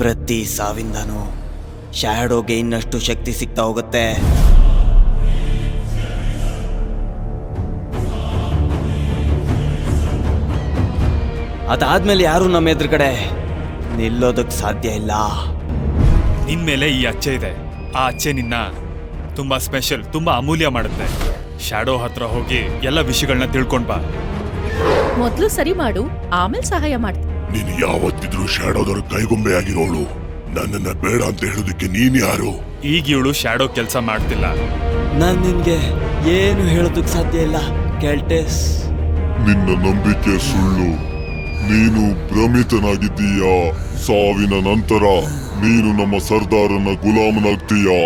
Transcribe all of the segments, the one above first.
ಪ್ರತಿ ಸಾವಿಂದನೂ ಶ್ಯಾಡೋಗೆ ಇನ್ನಷ್ಟು ಶಕ್ತಿ ಸಿಗ್ತಾ ಹೋಗುತ್ತೆ. ಅದಾದ್ಮೇಲೆ ಯಾರು ನಮ್ಮ ಎದುರುಗಡೆ ನಿಲ್ಲೋದಕ್ಕೆ ಸಾಧ್ಯ ಇಲ್ಲ. ನಿನ್ ಮೇಲೆ ಈ ಅಚ್ಚೆ ಇದೆ. ಆ ಅಚ್ಚೆ ನಿನ್ನ ತುಂಬಾ ಸ್ಪೆಷಲ್, ತುಂಬಾ ಅಮೂಲ್ಯ ಮಾಡುತ್ತೆ. ಶ್ಯಾಡೋ ಹತ್ರ ಹೋಗಿ ಎಲ್ಲ ವಿಷಯಗಳನ್ನ ತಿಳ್ಕೊಂಡ್ ಬಾ. ಮೊದ್ಲು ಸರಿ ಮಾಡು, ಆಮೇಲೆ ಸಹಾಯ ಮಾಡ್ತೀನಿ. ನೀನು ಯಾವತ್ತಿದ್ರು ಶ್ಯಾಡೋದವ್ರ ಕೈಗೊಂಬೆ ಆಗಿರೋಳು. ನನ್ನನ್ನ ಬೇಡ ಅಂತ ಹೇಳೋದಕ್ಕೆ ನೀನ್ ಯಾರು? ಈಗ ಇವಳು ಶ್ಯಾಡೋ ಕೆಲಸ ಮಾಡ್ತಿಲ್ಲ. ನಾನು ನಿನ್ಗೆ ಏನು ಹೇಳೋದಕ್ಕೆ ಸಾಧ್ಯ ಇಲ್ಲ ಕೆಲ್ಟಸ್. ನಿನ್ನ ನಂಬಿಕೆ ಸುಳ್ಳು. ನೀನು ಭ್ರಮಿತನಾಗಿದ್ದೀಯಾ. ಸಾವಿನ ನಂತರ ನೀನು ನಮ್ಮ ಸರ್ದಾರನ ಗುಲಾಮನಾಗ್ತೀಯಾ.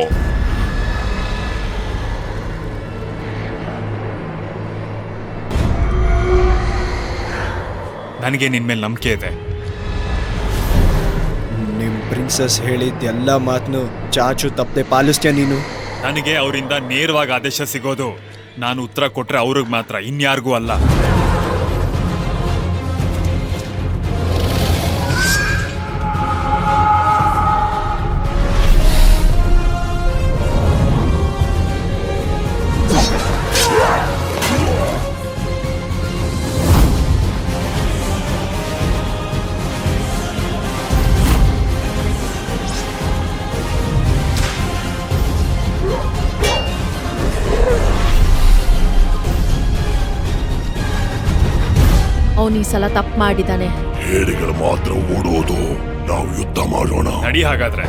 ನನಗೆ ನಿನ್ ಮೇಲೆ ನಂಬಿಕೆ ಇದೆ. ನಿಮ್ ಪ್ರಿನ್ಸಸ್ ಹೇಳಿದ ಎಲ್ಲ ಮಾತನ್ನು ಚಾಚು ತಪ್ಪದೆ ಪಾಲಿಸ್ತೀಯ ನೀನು? ನನಗೆ ಅವರಿಂದ ನೇರವಾಗಿ ಆದೇಶ ಸಿಗೋದು. ನಾನು ಉತ್ತರ ಕೊಟ್ರೆ ಅವ್ರಿಗೆ ಮಾತ್ರ, ಇನ್ಯಾರಿಗೂ ಅಲ್ಲ. ಅವನು ಈ ಸಲ ತಪ್ಪು ಮಾಡಿದ್ದಾನೆ. ಹೇಡಿಗಳು ಮಾತ್ರ ಓಡೋದು. ನಾವು ಯುದ್ಧ ಮಾಡೋಣ. ನಡಿ ಹಾಗಾದ್ರೆ.